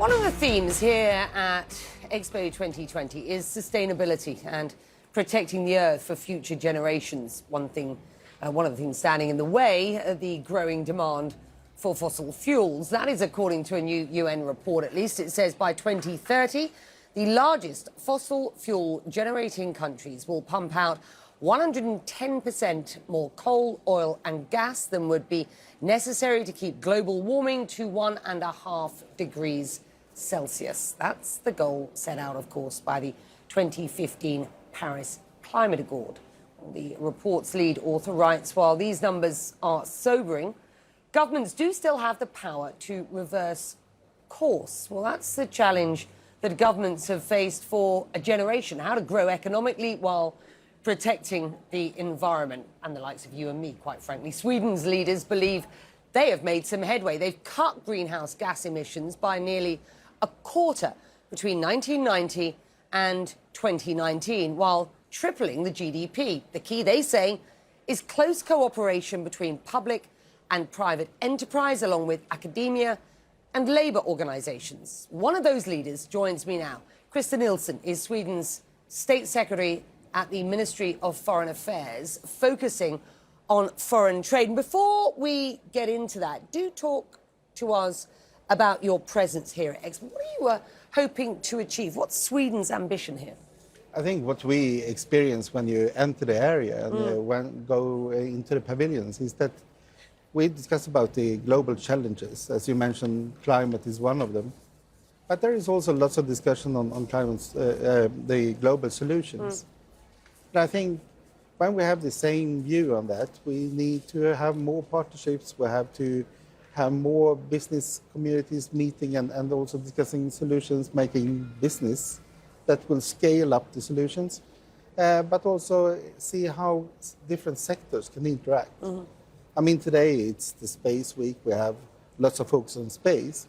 One of the themes here at Expo 2020 is sustainability and protecting the earth for future generations. One of the things standing in the way, the growing demand for fossil fuels. That is according to a new UN report, at least. It says by 2030, the largest fossil fuel generating countries will pump out 110% more coal, oil and gas than would be necessary to keep global warming to 1.5 degrees Celsius. That's the goal set out, of course, by the 2015 Paris Climate Accord. The report's lead author writes, while these numbers are sobering, governments do still have the power to reverse course. Well, that's the challenge that governments have faced for a generation, how to grow economically while protecting the environment, and the likes of you and me, quite frankly. Sweden's leaders believe they have made some headway. They've cut greenhouse gas emissions by nearly a quarter between 1990 and 2019, while tripling the GDP. The key, they say, is close cooperation between public and private enterprise, along with academia and labour organisations. One of those leaders joins me now. Krister Nilsson is Sweden's State Secretary at the Ministry of Foreign Affairs, focusing on foreign trade. And before we get into that, do talk to us about your presence here at Expo. What are you hoping to achieve? What's Sweden's ambition here? I think what we experience when you enter the area and go into the pavilions is that we discuss about the global challenges. As you mentioned, climate is one of them. But there is also lots of discussion on climate, the global solutions. And I think when we have the same view on that, we need to have more partnerships. We have to have more business communities meeting and also discussing solutions, making business that will scale up the solutions, but also see how different sectors can interact. I mean, today it's the Space Week. We have lots of focus on space,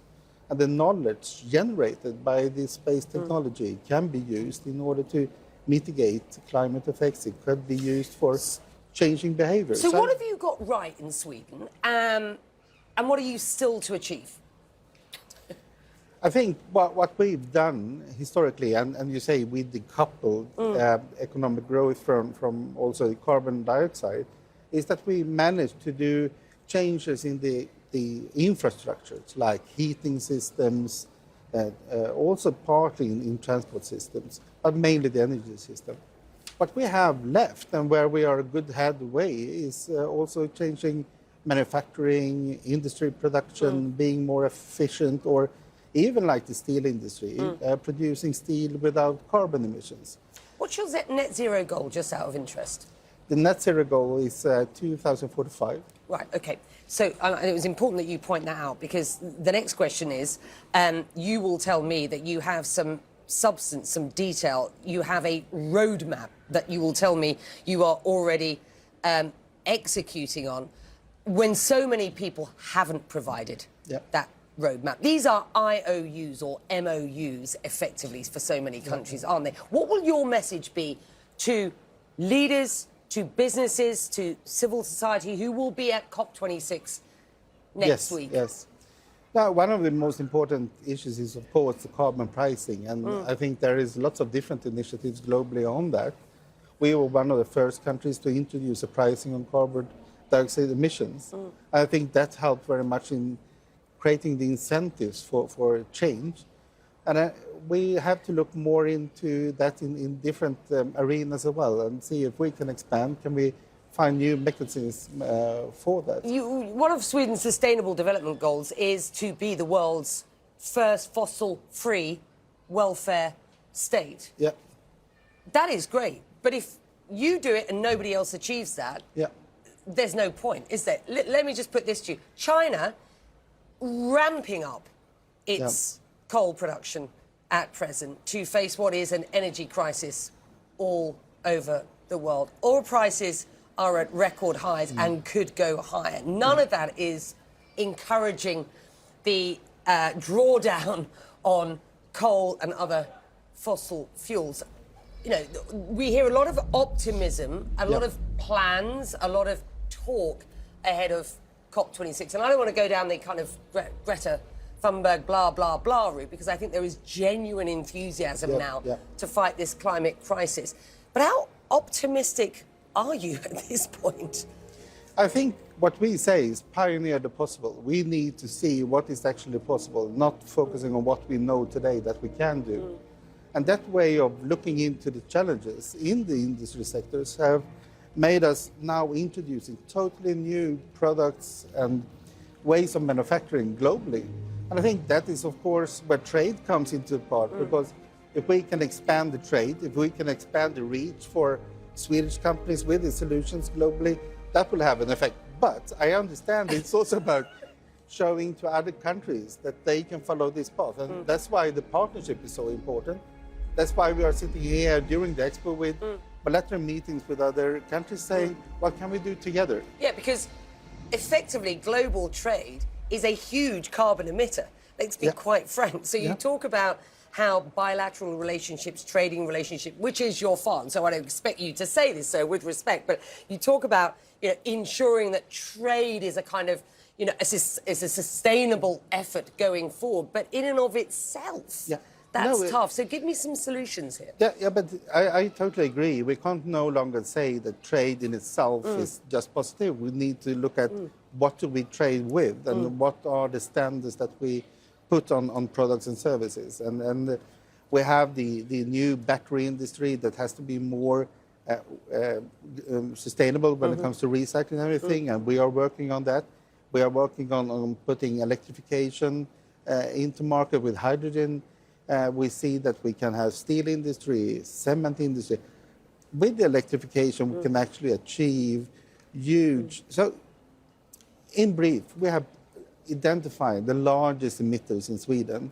and the knowledge generated by this space technology can be used in order to mitigate climate effects. It could be used for changing behaviour. So what have you got right in Sweden, and what are you still to achieve? I think what we've done historically, and you say we decoupled economic growth from also the carbon dioxide, is that we managed to do changes in the infrastructures like heating systems, also partly in transport systems, but mainly the energy system. What we have left and where we are a good headway is also changing manufacturing, industry production, being more efficient, or even like the steel industry, producing steel without carbon emissions. What's your net zero goal, just out of interest? The net zero goal is 2045. Right, okay. So it was important that you point that out, because the next question is, you will tell me that you have some substance, some detail. You have a roadmap that you will tell me you are already executing on, when so many people haven't provided that roadmap. These are IOUs or MOUs, effectively, for so many countries, aren't they? What will your message be to leaders, to businesses, to civil society who will be at COP26 next week? Yes. Now, one of the most important issues is, of course, the carbon pricing. And I think there is lots of different initiatives globally on that. We were one of the first countries to introduce a pricing on carbon dioxide emissions. I think that helped very much in creating the incentives for change. And we have to look more into that in different arenas as well, and see if we can expand. Can we find new mechanisms for that? One of Sweden's sustainable development goals is to be the world's first fossil-free welfare state. Yeah. That is great, but if you do it and nobody else achieves that, there's no point, is there? Let me just put this to you. China ramping up its coal production at present to face what is an energy crisis all over the world. Oil prices are at record highs and could go higher. None of that is encouraging the drawdown on coal and other fossil fuels. You know, we hear a lot of optimism, a lot of plans, a lot of talk ahead of COP26. And I don't want to go down the kind of Greta Thunberg blah, blah, blah route, because I think there is genuine enthusiasm now to fight this climate crisis. But how optimistic are you at this point? I think what we say is pioneer the possible. We need to see what is actually possible, not focusing on what we know today that we can do. And that way of looking into the challenges in the industry sectors have made us now introducing totally new products and ways of manufacturing globally. And I think that is, of course, where trade comes into part, because if we can expand the trade, if we can expand the reach for Swedish companies with these solutions globally, that will have an effect. But I understand it's also about showing to other countries that they can follow this path. And that's why the partnership is so important. That's why we are sitting here during the expo with bilateral meetings with other countries saying, what can we do together? Yeah, because effectively global trade is a huge carbon emitter. Let's be quite frank. So you talk about how bilateral relationships, trading relationship, which is your farm, so I don't expect you to say this, so with respect, but you talk about ensuring that trade is a kind of, is a sustainable effort going forward, but in and of itself, that's tough. So give me some solutions here. Yeah, but I totally agree. We can't no longer say that trade in itself is just positive. We need to look at what do we trade with and what are the standards that we put on products and services. And we have the new battery industry that has to be more sustainable when it comes to recycling everything, and we are working on that. We are working on putting electrification into market with hydrogen. We see that we can have steel industry, cement industry. With the electrification, we can actually achieve huge. So, in brief, we have identified the largest emitters in Sweden,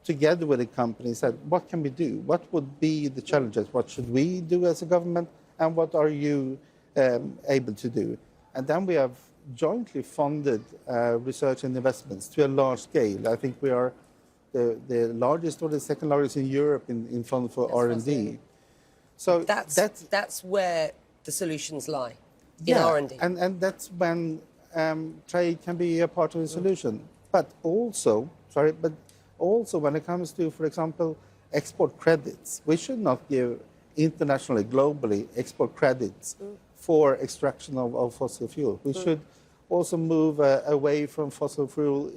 together with the company, said, what can we do? What would be the challenges? What should we do as a government? And what are you able to do? And then we have jointly funded research and investments to a large scale. I think we are the largest or the second largest in Europe in fund for R&D. So that's where the solutions lie, in R&D. And that's when trade can be a part of the solution. But also when it comes to, for example, export credits, we should not give internationally, globally, export credits for extraction of fossil fuel. We should also move away from fossil fuel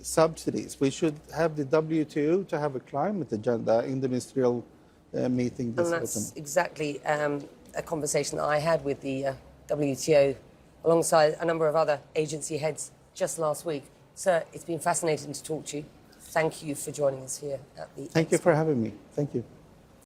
subsidies. We should have the WTO to have a climate agenda in the ministerial meeting this autumn. And that's exactly a conversation that I had with the WTO alongside a number of other agency heads just last week. Sir, it's been fascinating to talk to you. Thank you for joining us here at the Thank you for having me. Thank you.